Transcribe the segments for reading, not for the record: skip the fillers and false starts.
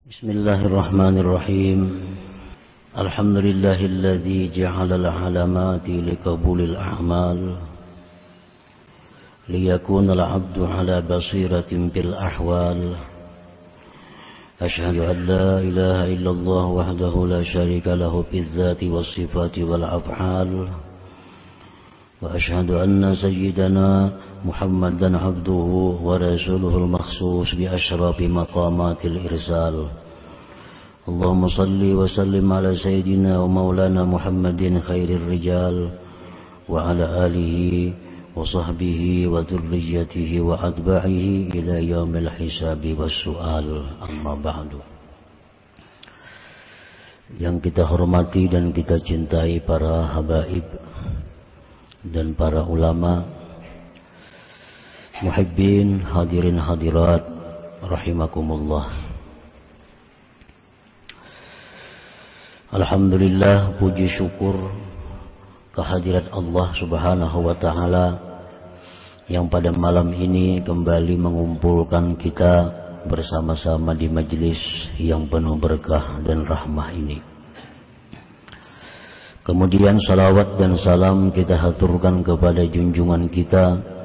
Bismillahirrahmanirrahim. Alhamdulillahilladzi ja'ala al-alamati liqabulil a'mal liyakuna al-'abdu 'ala basiratin bil ahwal. Asyhadu an la ilaha illallah wahdahu la syarika lahu fil dzati was sifati wal af'al. Wa asyhadu anna sayyidana Muhammadan abduhu wa rasuluhul makhsus bi asyrafi maqamatil irsal. Allahumma salli wa sallim ala sayyidina wa maulana Muhammadin khairir rijal wa ala alihi wa sahbihi wa dhurriyyatihi wa atba'ihi ila yaumil hisabi was su'al. Amma ba'du. Yang kita hormati dan kita cintai para habaib dan para ulama, muhibbin, hadirin hadirat rahimakumullah. Alhamdulillah, puji syukur kehadirat Allah subhanahu wa ta'ala yang pada malam ini kembali mengumpulkan kita bersama-sama di majlis yang penuh berkah dan rahmah ini. Kemudian salawat dan salam kita haturkan kepada junjungan kita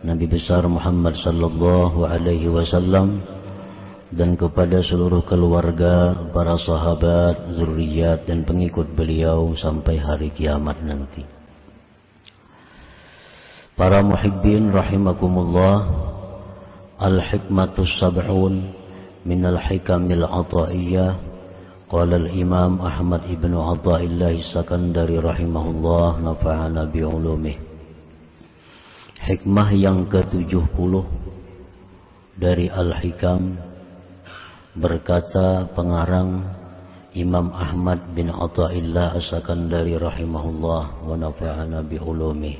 Nabi besar Muhammad sallallahu alaihi wasallam dan kepada seluruh keluarga, para sahabat, zurriyat dan pengikut beliau sampai hari kiamat nanti. Para muhibbin rahimakumullah, al-hikmatus sab'un minal hikamil ataiyah. Qala al-imam Ahmad ibn Athaillah As-Sakandari rahimahullah, nafa'ana bi'ulumih. Hikmah yang ke-70 dari Al-Hikam, berkata pengarang Imam Ahmad bin Athaillah As-Sakandari rahimahullah wa nafa'ana bi'ulumih.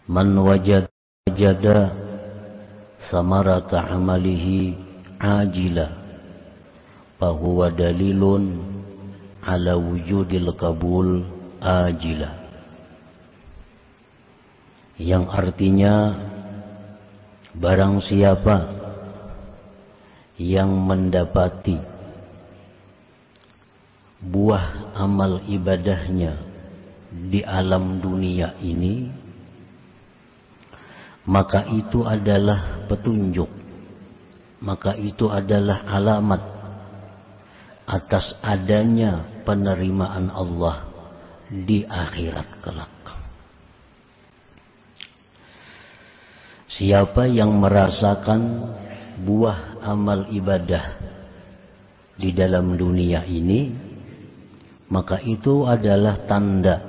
Man wajada samarata amalihi ajila fahuwa dalilun ala wujudil qabul ajila. Yang artinya, barang siapa yang mendapati buah amal ibadahnya di alam dunia ini, maka itu adalah petunjuk, maka itu adalah alamat atas adanya penerimaan Allah di akhirat kelak. Siapa yang merasakan buah amal ibadah di dalam dunia ini, maka itu adalah tanda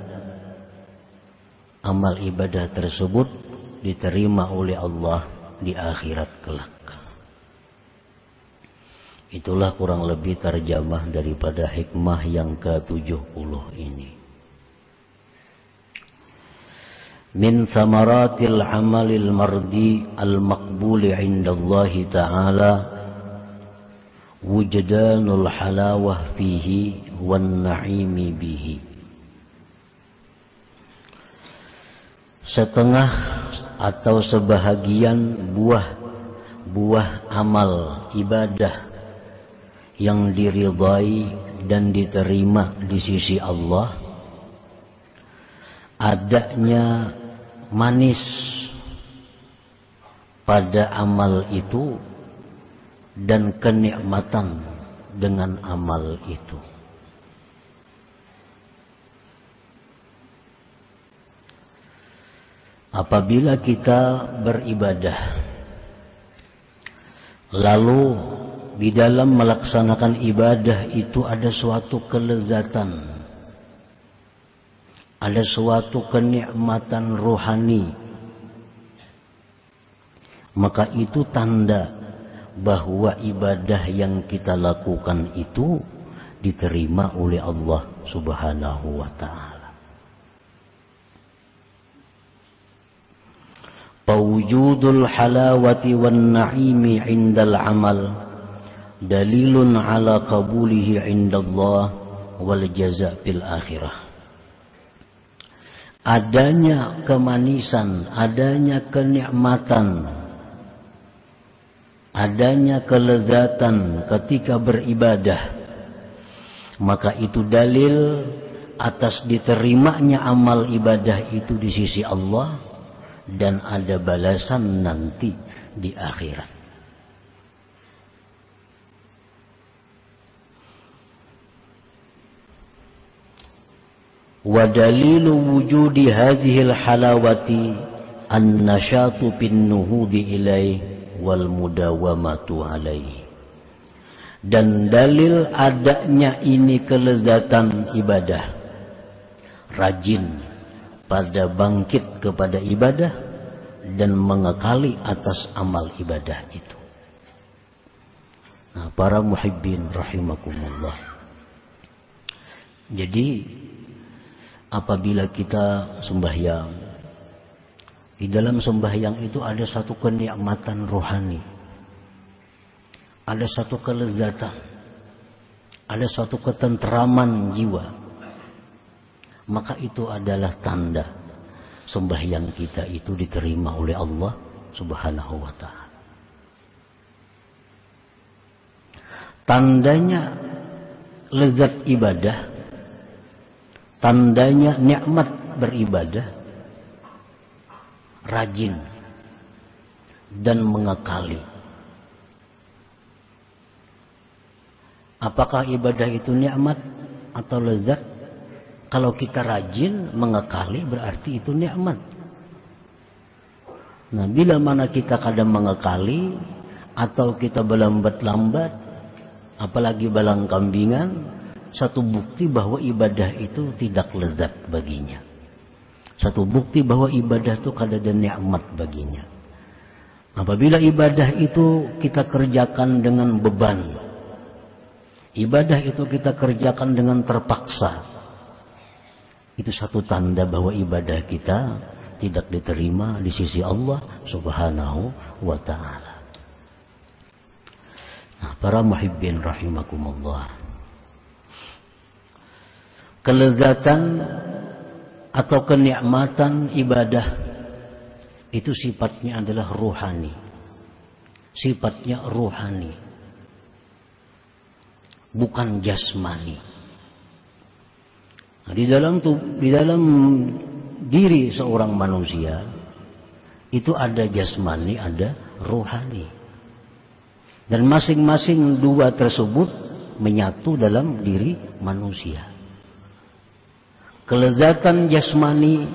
amal ibadah tersebut diterima oleh Allah di akhirat kelak. Itulah kurang lebih terjemah daripada hikmah yang ke-70 ini. Min samaratil amalil mardi al-maqbuli indallahi ta'ala wujdanul halawah fihi wan na'imi bihi. Setengah atau sebahagian buah amal ibadah yang diridai dan diterima di sisi Allah, adanya manis pada amal itu dan kenikmatan dengan amal itu. Apabila kita beribadah, lalu di dalam melaksanakan ibadah itu ada suatu kelezatan, ada suatu kenikmatan rohani, maka itu tanda bahwa ibadah yang kita lakukan itu diterima oleh Allah subhanahu wa ta'ala. Fawujudul halawati wan na'imi indal amal dalilun ala qabulihi indallah wal jaza' fil akhirah. Adanya kemanisan, adanya kenikmatan adanya kelezatan ketika beribadah, maka itu dalil atas diterimanya amal ibadah itu di sisi Allah dan ada balasan nanti di akhirat. Wa dalilu wujudi hadhil halawati an-nashatu bin nuhudi ilaih wal mudawamatu alaih. Dan dalil adanya ini kelezatan ibadah, rajin pada bangkit kepada ibadah dan mengekali atas amal ibadah itu. Nah, para muhibbin rahimakumullah. Jadi apabila kita sembahyang, di dalam sembahyang itu ada satu kenikmatan rohani, ada satu kelezatan, ada suatu ketenteraman jiwa, maka itu adalah tanda sembahyang kita itu diterima oleh Allah Subhanahu wa ta'ala. Tandanya lezat ibadah, tandanya nikmat beribadah, rajin dan mengekali. Apakah ibadah itu nikmat atau lezat? Kalau kita rajin mengekali berarti itu nikmat. Nah, bila mana kita kadang mengekali atau kita berlambat-lambat, apalagi balang kambingan, satu bukti bahwa ibadah itu tidak lezat baginya. Satu bukti bahwa ibadah itu kadada nikmat baginya. Apabila ibadah itu kita kerjakan dengan beban, ibadah itu kita kerjakan dengan terpaksa, itu satu tanda bahwa ibadah kita tidak diterima di sisi Allah Subhanahu wa ta'ala. Nah, para muhibbin rahimakumullah, kelezatan atau kenikmatan ibadah itu sifatnya adalah ruhani. Sifatnya ruhani, bukan jasmani. Nah, di dalam diri seorang manusia itu ada jasmani, ada ruhani. Dan masing-masing dua tersebut menyatu dalam diri manusia. Kelezatan jasmani,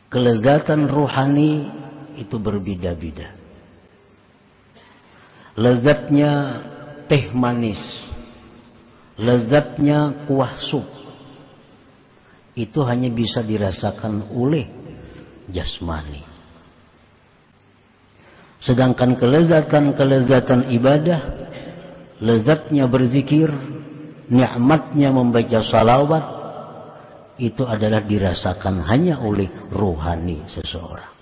kelezatan ruhani itu berbeda-beda. Lezatnya teh manis, lezatnya kuah sup, itu hanya bisa dirasakan oleh jasmani. Sedangkan kelezatan ibadah, lezatnya berzikir, nikmatnya membaca salawat, itu adalah dirasakan hanya oleh rohani seseorang.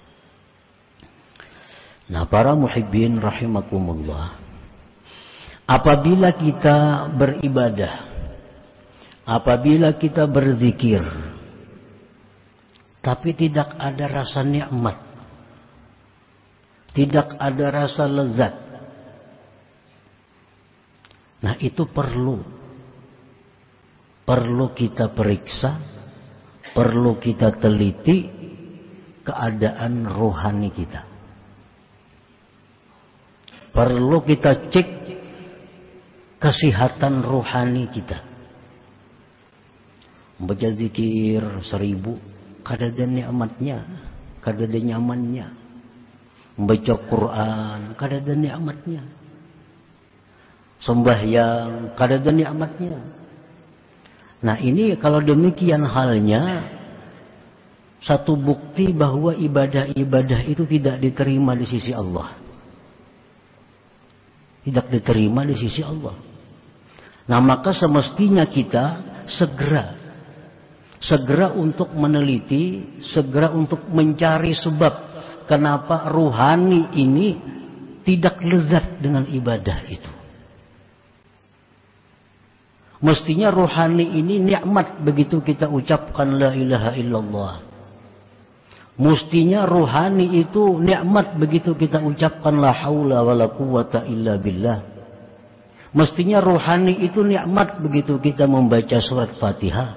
Nah, para muhibbin rahimakumullah, apabila kita beribadah, apabila kita berzikir, tapi tidak ada rasa nikmat, tidak ada rasa lezat, nah itu perlu kita periksa, perlu kita teliti keadaan rohani kita. Perlu kita cek kesehatan rohani kita. Membaca zikir 1000, kadada nikmatnya, kadada nyamannya. Membaca Quran, kadada nikmatnya. Sembahyang, kadada nikmatnya. Nah, ini kalau demikian halnya, satu bukti bahwa ibadah-ibadah itu tidak diterima di sisi Allah. Tidak diterima di sisi Allah. Nah, maka semestinya kita segera untuk meneliti, segera untuk mencari sebab kenapa ruhani ini tidak lezat dengan ibadah itu. Mestinya ruhani ini nikmat begitu kita ucapkan la ilaha illallah. Mestinya rohani itu nikmat begitu kita ucapkan la haula wala quwata illa billah. Mestinya rohani itu nikmat begitu kita membaca surat Fatihah.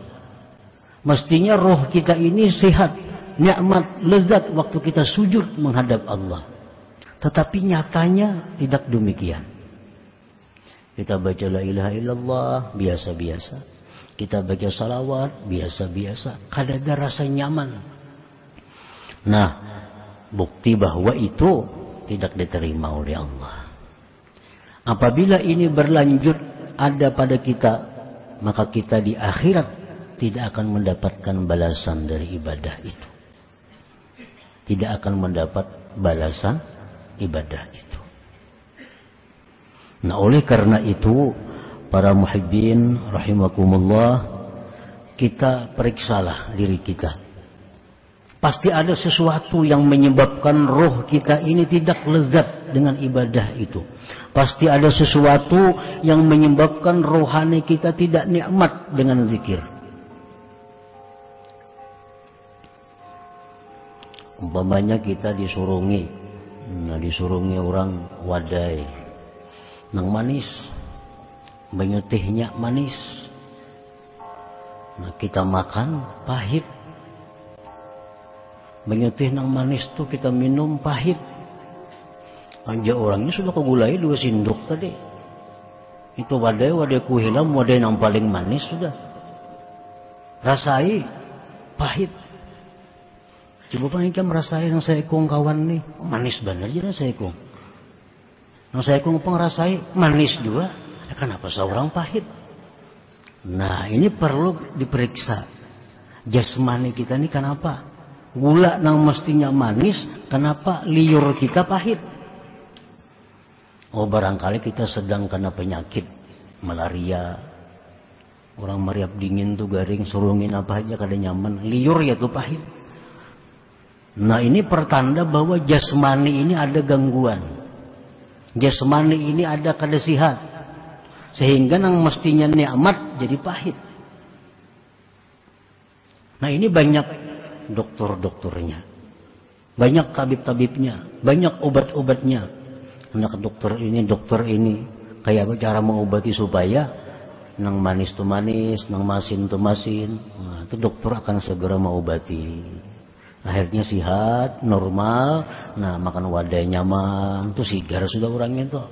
Mestinya roh kita ini sehat, nikmat, lezat waktu kita sujud menghadap Allah. Tetapi nyatanya tidak demikian. Kita baca la ilaha illallah biasa-biasa. Kita baca salawat biasa-biasa. Kadang ada rasa nyaman. Nah, bukti bahwa itu tidak diterima oleh Allah. Apabila ini berlanjut ada pada kita, maka kita di akhirat tidak akan mendapatkan balasan dari ibadah itu. Tidak akan mendapat balasan ibadah itu. Nah, oleh karena itu, para muhibbin rahimakumullah, kita periksalah diri kita. Pasti ada sesuatu yang menyebabkan roh kita ini tidak lezat dengan ibadah itu. Pasti ada sesuatu yang menyebabkan rohani kita tidak nikmat dengan zikir. Umpamanya kita disurungi, orang wadai, nang manis, menyutihnya manis. Nah, kita makan pahit. Menyutih nang manis tuh kita minum pahit. Anja orangnya sudah kegulai 2 sendok tadi. Itu wadai kuhilam, wadai yang paling manis sudah. Rasai pahit. Coba pangikam rasai yang saya kong kawan nih, manis benar aja saya kong. Yang saya kong rasai manis juga. Kenapa seorang pahit? Nah, ini perlu diperiksa. Jasmani kita ini kenapa? Gula yang mestinya manis, kenapa liur kita pahit? Oh, barangkali kita sedang kena penyakit malaria. Orang meriap dingin tuh garing, surungin apa aja kada nyaman. Liur ya tuh pahit. Nah, ini pertanda bahwa jasmani ini ada gangguan. Jasmani ini ada kada sihat. Sehingga yang mestinya nikmat jadi pahit. Nah, ini banyak dokter-dokternya. Banyak tabib-tabibnya. Banyak obat-obatnya. Anak dokter ini. Kayak cara mengobati supaya nang manis tuh manis, nang masin tuh masin. Nah, itu dokter akan segera mengobati. Akhirnya sehat, normal. Nah, makan wadai nyaman. Itu sigar sudah orangnya tuh.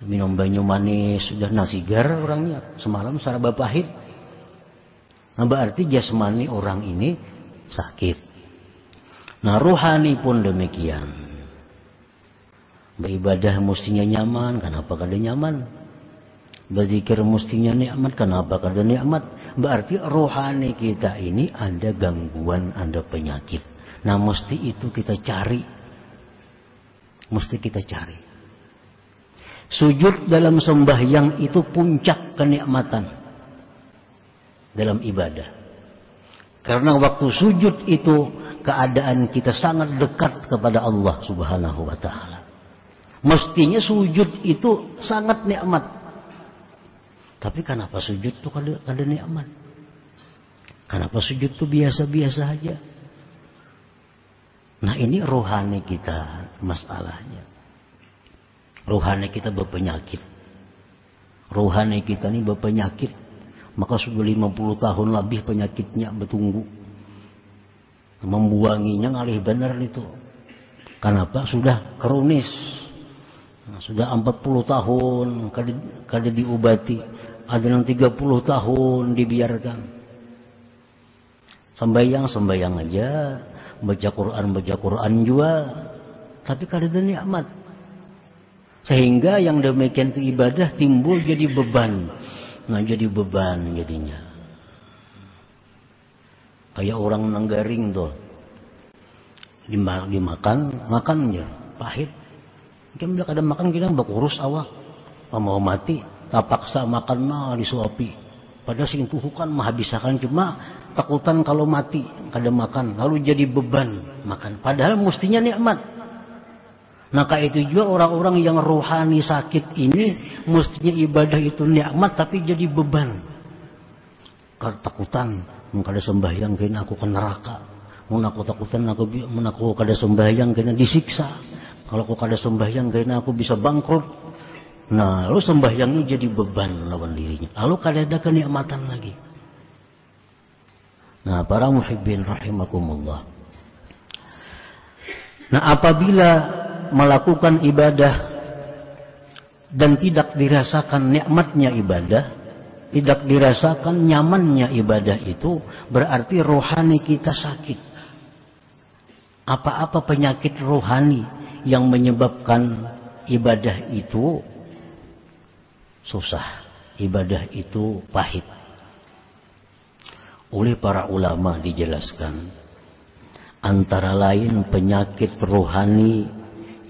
Minum banyu manis, sudah nasigar orangnya. Semalam saraba pahit. Nah, berarti jasmani orang ini sakit. Nah, rohani pun demikian. Beribadah mestinya nyaman, kenapa kada nyaman? Berzikir mestinya nikmat, kenapa kada nikmat? Berarti rohani kita ini ada gangguan, ada penyakit. Nah, mesti itu kita cari. Mesti kita cari. Sujud dalam sembahyang itu puncak kenikmatan dalam ibadah. Karena waktu sujud itu keadaan kita sangat dekat kepada Allah Subhanahu wa taala. Mestinya sujud itu sangat nikmat. Tapi kenapa sujud itu kada nikmat? Kenapa sujud itu biasa-biasa aja? Nah, ini rohani kita masalahnya. Rohani kita berpenyakit. Rohani kita ini berpenyakit. Maka sudah 50 tahun lebih penyakitnya bertunggu. Membuanginya ngalih benar itu. Kenapa? Sudah kronis. Nah, sudah 40 tahun kada diobati. Ada yang 30 tahun dibiarkan. Sembayang aja. Baca Quran juga. Tapi kada ada nikmat. Sehingga yang demikian itu ibadah timbul jadi beban. Nah, jadi beban jadinya. Kayak orang nanggaring tuh. Dimakan aja. Pahit. Kita bila kada makan kita bakurus awak. Mau mati. Tak paksa makan mah disuapi. Padahal sing tuhukan mah habisakan cuma takutan kalau mati kada makan. Lalu jadi beban makan. Padahal mestinya nikmat. Maka itu juga orang-orang yang rohani sakit ini mestinya ibadah itu nikmat tapi jadi beban. Ketakutan kada sembahyang kena aku ke neraka. Mun aku takutan aku kada sembahyang kena disiksa. Kalau aku kada sembahyang kena aku bisa bangkrut. Nah, lalu sembahyangnya jadi beban lawan dirinya. Lalu kada ada kenikmatan lagi. Nah, para muhibbin rahimakumullah. Nah, apabila melakukan ibadah dan tidak dirasakan nikmatnya ibadah, tidak dirasakan nyamannya ibadah itu, berarti rohani kita sakit. Apa-apa penyakit rohani yang menyebabkan ibadah itu susah, ibadah itu pahit. Oleh para ulama dijelaskan, antara lain penyakit rohani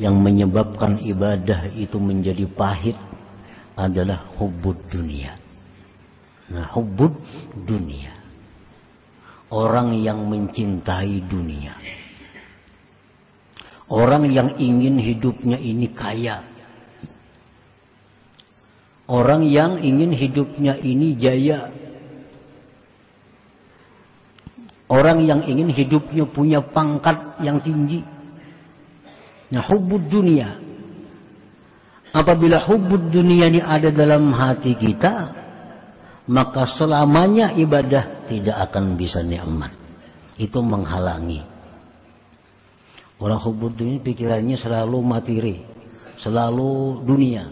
yang menyebabkan ibadah itu menjadi pahit adalah hubbud dunia. Nah, hubbud dunia, orang yang mencintai dunia, orang yang ingin hidupnya ini kaya, orang yang ingin hidupnya ini jaya, orang yang ingin hidupnya punya pangkat yang tinggi. Nah, hubbud dunia. Apabila hubbud dunia ini ada dalam hati kita, maka selamanya ibadah tidak akan bisa nikmat. Itu menghalangi. Orang hubbud dunia pikirannya selalu materi, selalu dunia.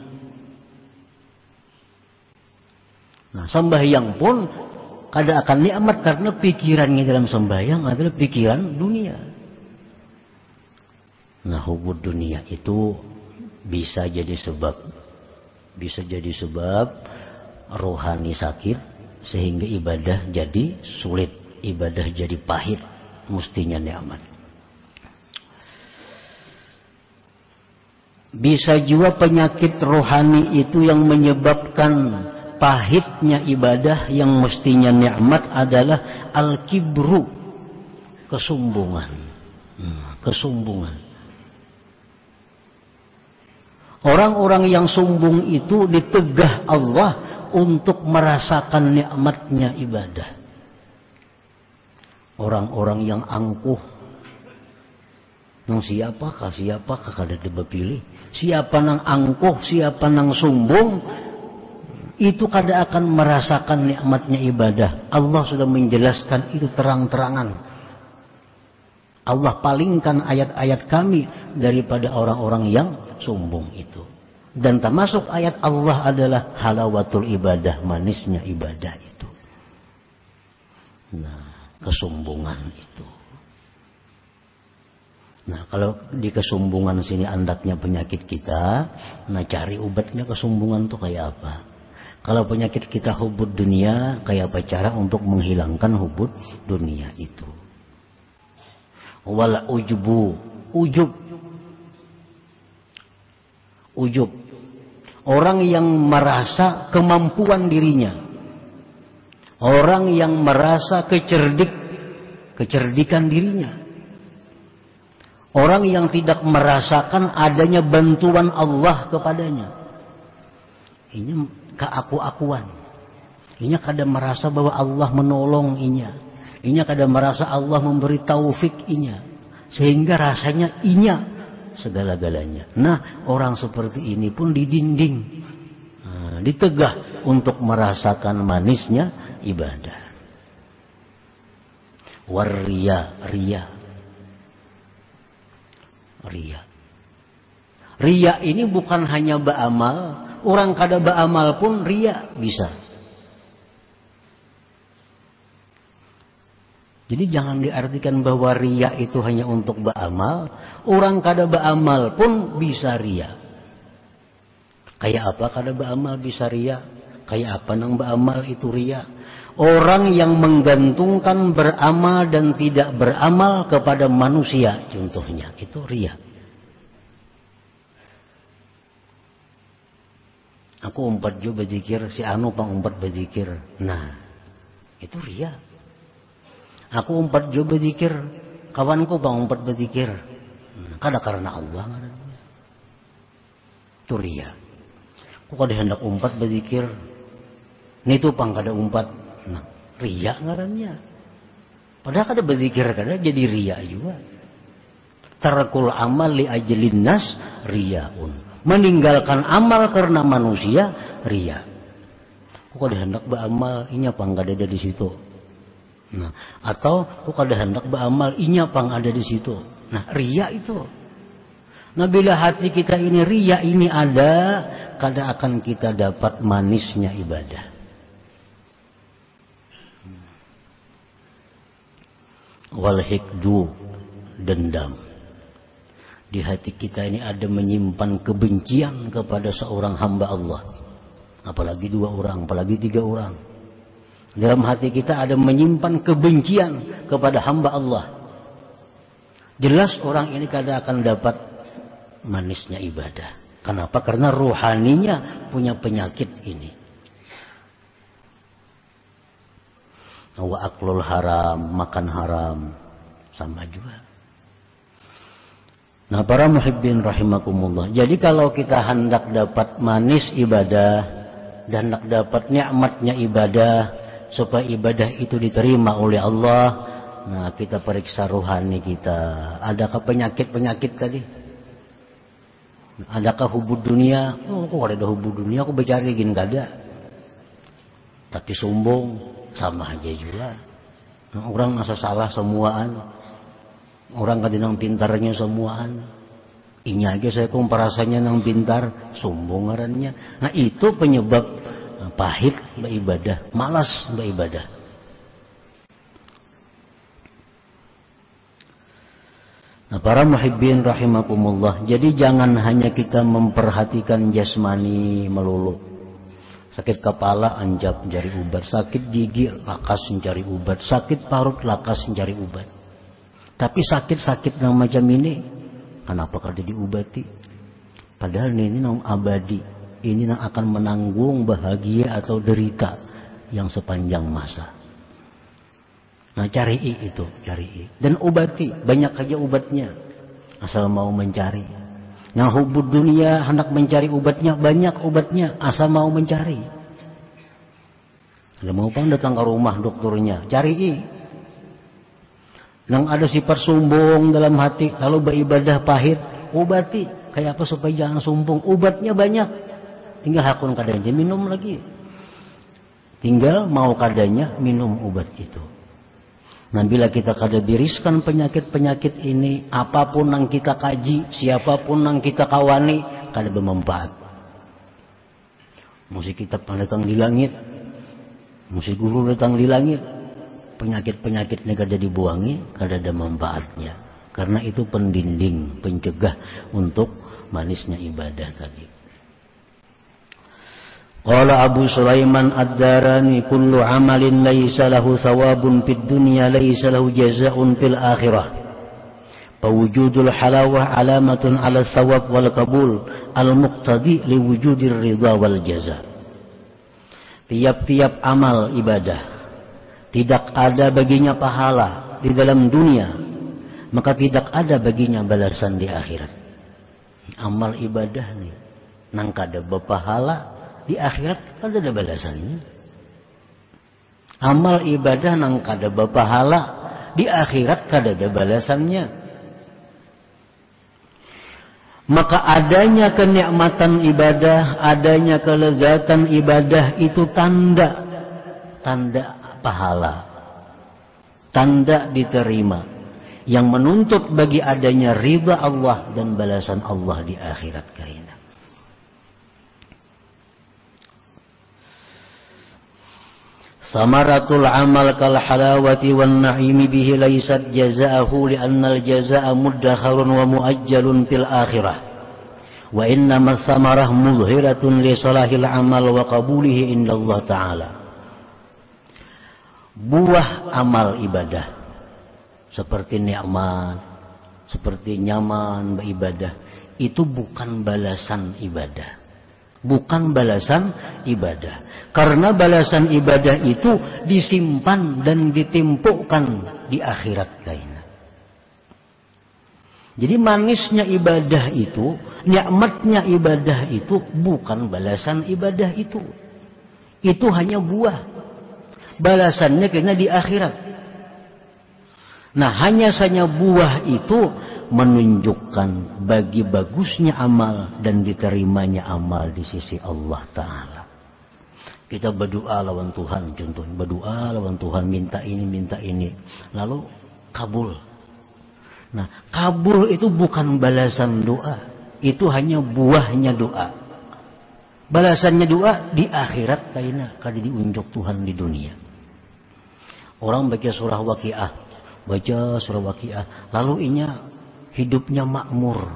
Nah, sembahyang pun kada akan nikmat karena pikirannya dalam sembahyang adalah pikiran dunia. Nah, hubbud dunia itu bisa jadi sebab rohani sakit sehingga ibadah jadi sulit, ibadah jadi pahit, mestinya nikmat. Bisa juga penyakit rohani itu yang menyebabkan pahitnya ibadah yang mestinya nikmat adalah al-kibru, kesombongan. Kesombongan. Orang-orang yang sombong itu ditegah Allah untuk merasakan nikmatnya ibadah. Orang-orang yang angkuh, nang siapakah kada dibapilih. Siapa nang angkuh, siapa nang sombong, itu kada akan merasakan nikmatnya ibadah. Allah sudah menjelaskan itu terang-terangan. Allah palingkan ayat-ayat kami daripada orang-orang yang sombong itu. Dan termasuk ayat Allah adalah halawatul ibadah, manisnya ibadah itu. Nah, kesombongan itu. Nah, kalau di kesombongan sini andaknya penyakit kita, nah cari obatnya kesombongan itu kayak apa? Kalau penyakit kita hubbud dunia, kayak apa cara untuk menghilangkan hubbud dunia itu? Wal ujub. Orang yang merasa kemampuan dirinya, orang yang merasa kecerdikan dirinya, orang yang tidak merasakan adanya bantuan Allah kepadanya. Ini keaku-akuan. Inya kada merasa bahwa Allah menolong inya. Inya kada merasa Allah memberi taufik inya. Sehingga rasanya inya segala-galanya. Nah, orang seperti ini pun didinding, ditegah untuk merasakan manisnya ibadah. Ria ini bukan hanya beramal, orang kada beramal pun ria bisa. Jadi jangan diartikan bahwa ria itu hanya untuk beramal. Orang kada beramal pun bisa ria. Kayak apa kada beramal bisa ria? Kayak apa nang beramal itu ria? Orang yang menggantungkan beramal dan tidak beramal kepada manusia, contohnya, itu ria. Aku umpat juga berzikir, si anu pang umpat berzikir. Nah, itu ria. Aku umpat juga berzikir, kawanku pang umpat berzikir. Kada karena Allah. Itu ria. Aku kada hendak umpat berzikir. Nitu pang kada umpat. Nah, ria ngarannya. Padahal kada berzikir kada jadi riya juga. Tarakul amal li ajlin nas riyaun. Meninggalkan amal karena manusia riya. Kok kada hendak beramal inya pang kada ada di situ. Nah, atau kok kada hendak beramal inya pang ada di situ. Nah, riya itu. Nah, bila hati kita ini riya ini ada, kada akan kita dapat manisnya ibadah. Wal hikdu, dendam. Di hati kita ini ada menyimpan kebencian kepada seorang hamba Allah. Apalagi 2 orang, apalagi 3 orang. Dalam hati kita ada menyimpan kebencian kepada hamba Allah. Jelas orang ini kada akan dapat manisnya ibadah. Kenapa? Karena ruhaninya punya penyakit ini. Wa aklul haram, makan haram, sama juga. Nah, para muhibbin rahimakumullah. Jadi kalau kita hendak dapat manis ibadah dan hendak dapat nikmatnya ibadah supaya ibadah itu diterima oleh Allah, nah kita periksa ruhani kita. Adakah penyakit-penyakit tadi? Adakah hubud dunia? Oh, kok ada hubud dunia? Aku bercari gini kada. Tapi sombong sama aja juga. Nah, orang masa salah semuaan. Orang kadinang pintarnya semuaan. Inya aja saya komparasanya nang pintar, sombong ngarannya. Nah, itu penyebab pahit beribadah, malas beribadah. Nah, para muhibbin rahimakumullah. Jadi jangan hanya kita memperhatikan jasmani melulu. Sakit kepala anjap mencari ubat, sakit gigi lakas mencari ubat, sakit parut lakas mencari ubat. Tapi sakit-sakit yang macam ini, kenapa kada diobati? Padahal ini yang abadi, ini yang akan menanggung bahagia atau derita yang sepanjang masa. Nah, cari itu, cari dan obati, banyak aja obatnya, asal mau mencari. Nah, hubud dunia hendak mencari obatnya, banyak obatnya, asal mau mencari. Ada mau pang datang ke rumah dokternya, cari. Yang ada sifat sombong dalam hati, lalu beribadah pahit, obati. Kayak apa supaya jangan sombong? Obatnya banyak. Tinggal hakun kadanya minum lagi. Tinggal mau kadanya minum obat itu. Nah, bila kita kada biriskan penyakit-penyakit ini, apapun yang kita kaji, siapapun yang kita kawani, kada bermanfaat. Musik kita datang di langit, musik guru datang di langit. Penyakit-penyakitnya kada dibuangi, kada ada manfaatnya. Karena itu pendinding, pencegah untuk manisnya ibadah tadi. Qala Abu Sulaiman Ad-Darani, kullu amalin laysa lahu thawabun fid dunya laysa lahu jazaa'un fil akhirah. Fawujudul halawah alamatun ala thawab wal qabul al-muqtadi liwujudir ridha wal jaza'. Tiap-tiap amal ibadah tidak ada baginya pahala di dalam dunia, maka tidak ada baginya balasan di akhirat. Amal ibadah nih, nang kada berpahala di akhirat kada ada balasannya. Amal ibadah nang kada berpahala di akhirat kada ada balasannya. Maka adanya kenikmatan ibadah, adanya kelezatan ibadah itu tanda pahala, tanda diterima, yang menuntut bagi adanya ridha Allah dan balasan Allah di akhirat kaina. Samaratul amal kal halawati wan na'imi bihi laysat jazaahu li'anna al jazaa muddakharun wa muajjalun fil akhirah wa innama samarah mudhiratun li salahil amal wa qabulihi indallah ta'ala. Buah amal ibadah seperti nikmat, seperti nyaman beribadah, itu bukan balasan ibadah. Bukan balasan ibadah. Karena balasan ibadah itu disimpan dan ditimpukkan di akhirat kaina. Jadi manisnya ibadah itu, nikmatnya ibadah itu bukan balasan ibadah itu. Itu hanya buah. Balasannya kena di akhirat. Nah, hanya saja buah itu menunjukkan bagi bagusnya amal dan diterimanya amal di sisi Allah Ta'ala. Kita berdoa lawan Tuhan, contohnya berdoa lawan Tuhan, minta ini, lalu kabul. Nah, kabul itu bukan balasan doa, itu hanya buahnya doa. Balasannya doa di akhirat kaina kada diunjuk Tuhan di dunia. Orang baca surah Waqiah, lalu inya hidupnya makmur,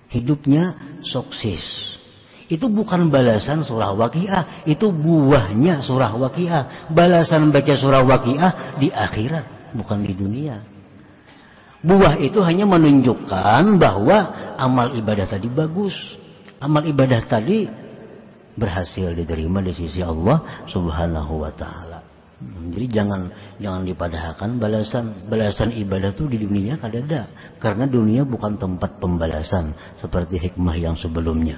hidupnya sukses. Itu bukan balasan surah Waqiah, itu buahnya surah Waqiah. Balasan baca surah Waqiah di akhirat, bukan di dunia. Buah itu hanya menunjukkan bahwa amal ibadah tadi bagus. Amal ibadah tadi berhasil diterima di sisi Allah Subhanahu wa Ta'ala. Jadi jangan dipadahkan balasan ibadah itu di dunia kada ada, karena dunia bukan tempat pembalasan seperti hikmah yang sebelumnya.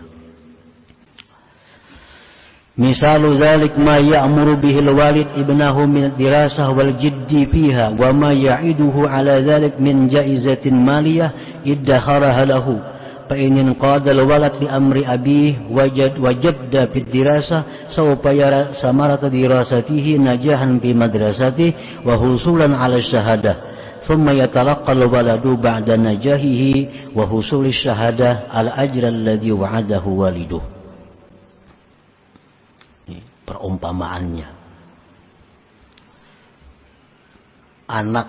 Misalu dzalik ma ya'muru bihi al-walid ibnahu min ad-dirasah wal jiddi fiha wa ma ya'iduhu ala dzalik min jaizatin maliyah iddakharaha lahu fa in qada al-walad li amri abih wajadda fi ad-dirasah sawfa yara samarata dirasatihi najahan fi madrasatihi wa husulan ala ash-shahadah thumma yatalaqqa al-waladu ba'da najahihi wa husuli ash-shahadah al-ajra alladhi wa'adahu waliduhu. Perumpamaannya, anak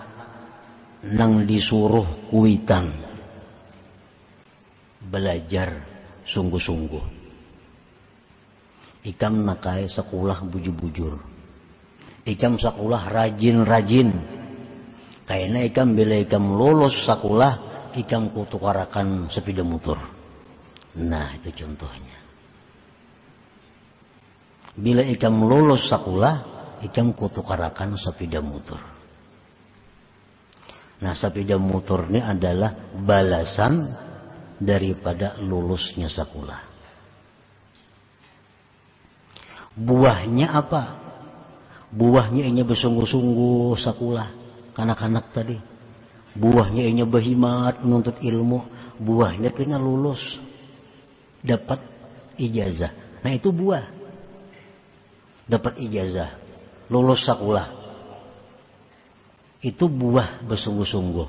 nang disuruh kuitan belajar sungguh-sungguh, ikam nakai sekolah bujur-bujur, ikam sekolah rajin-rajin, kayaknya ikam bila ikam lulus sekolah ikam kutukarakan sepeda motor. Nah, itu contohnya. Bila ikam lulus sekolah, ikam kutukarakan sepeda motor. Nah, sepeda motor ini adalah balasan daripada lulusnya sekolah. Buahnya apa? Buahnya ini bersungguh-sungguh sekolah, kanak-kanak tadi. Buahnya ini berhimat menuntut ilmu. Buahnya kena lulus, dapat ijazah. Nah, itu buah. Dapat ijazah, lulus sekolah, itu buah bersungguh-sungguh.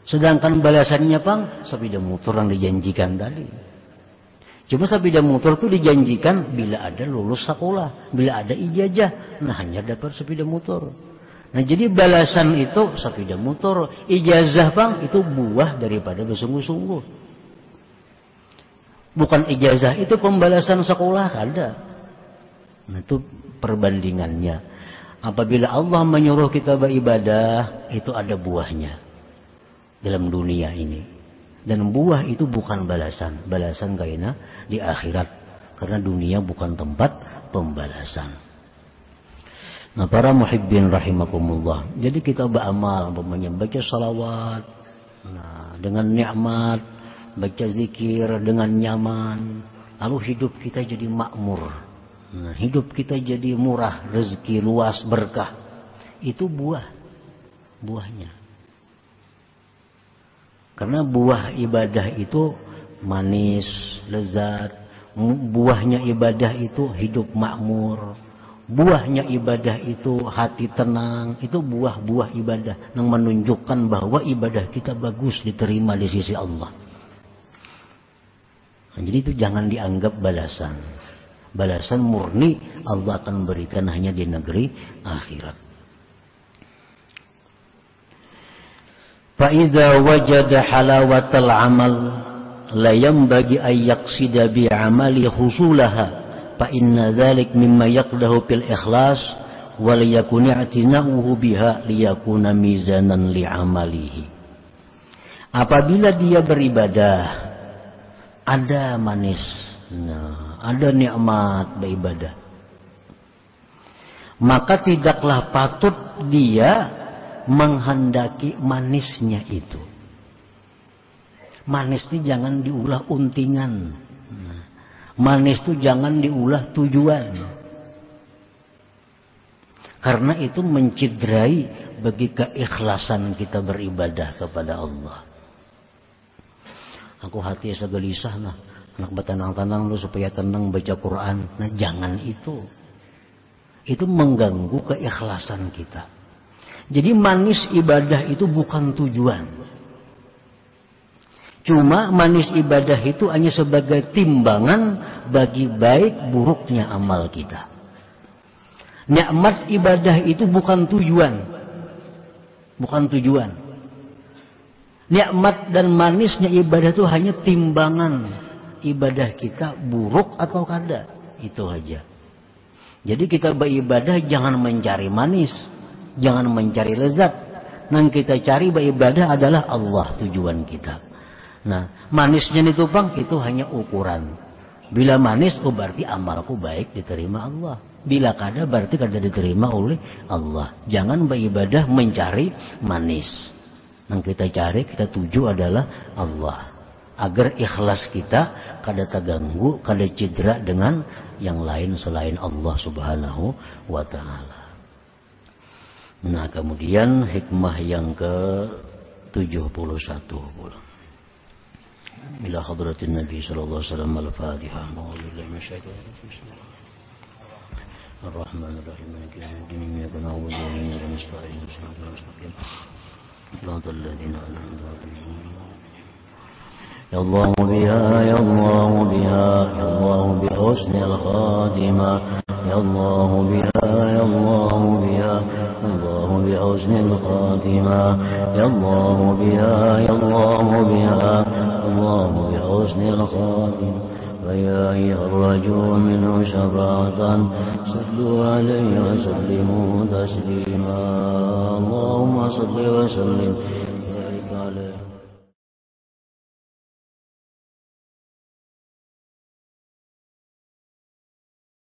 Sedangkan balasannya pang sepeda motor yang dijanjikan tadi. Cuma sepeda motor itu dijanjikan bila ada lulus sekolah, bila ada ijazah, nah hanya dapat sepeda motor. Nah, jadi balasan itu sepeda motor, ijazah pang itu buah daripada bersungguh-sungguh. Bukan ijazah itu pembalasan sekolah, ada. Nah, itu perbandingannya. Apabila Allah menyuruh kita beribadah, itu ada buahnya dalam dunia ini. Dan buah itu bukan balasan. Balasan kaina di akhirat. Karena dunia bukan tempat pembalasan. Nah, para muhibbin rahimakumullah. Jadi kita beramal, baca salawat, nah, dengan nikmat, baca zikir dengan nyaman. Lalu hidup kita jadi makmur. Nah, hidup kita jadi murah, rezeki luas, berkah. Itu buahnya. Karena buah ibadah itu manis, lezat. Buahnya ibadah itu hidup makmur. Buahnya ibadah itu hati tenang. Itu buah-buah ibadah yang menunjukkan bahwa ibadah kita bagus diterima di sisi Allah. Nah, jadi itu jangan dianggap balasan. Balasan murni Allah akan berikan hanya di negeri akhirat. Fa idza wajada halawatal amal la yanbaghi ay yaqsida bi amali husulaha fa inna dzalik mimma yaqdahu fil ikhlas wa la yakun i'tina'uhu biha liyakuna mizanan li amalihi. Apabila dia beribadah ada manis, nah, ada nikmat beribadah, maka tidaklah patut dia menghendaki manisnya itu. Manis itu jangan diulah untingan. Manis itu jangan diulah tujuan. Karena itu mencederai bagi keikhlasan kita beribadah kepada Allah. Aku hati asa gelisah nah, anak betenang-tenang lu supaya tenang baca Quran. Nah jangan itu. Itu mengganggu keikhlasan kita. Jadi manis ibadah itu bukan tujuan. Cuma manis ibadah itu hanya sebagai timbangan bagi baik buruknya amal kita. Nikmat ibadah itu bukan tujuan. Bukan tujuan. Nikmat dan manisnya ibadah itu hanya timbangan ibadah kita buruk atau kada. Itu aja. Jadi kita beribadah jangan mencari manis. Jangan mencari lezat. Yang kita cari beribadah adalah Allah tujuan kita. Nah, manisnya itu bang, itu hanya ukuran. Bila manis, oh berarti amalku baik diterima Allah. Bila kada, berarti kada diterima oleh Allah. Jangan beribadah mencari manis. Yang kita cari, kita tuju adalah Allah. Agar ikhlas kita kada terganggu, kada cedera dengan yang lain selain Allah subhanahu wa ta'ala. Nah, kemudian hikmah yang ke-71 pula. Ila hadratin Nabi sallallahu alaihi wasallam al-Fatihah. A'udzubillahi minasyaitonir rajim. Bismillahirrahmanirrahim. Ar-Rahmanir-Rahim. Maliki yaumiddin. Iyyaka na'budu wa iyyaka nasta'in. Ihdinas siratal mustaqim. Shiratal ladzina an'amta 'alaihim. Ya Allah biha, ya Allah biha, ya Allah bi husnil khatimah. Ya Allah biha, ya Allah biha, Allah bi husnil khatimah. Ya Allah biha, ya Allah biha, Allah bi husnil khatimah. ويا أيها الرجل منه شفاعة صلوا عليه وسلموا تسليما اللهم صل وسلم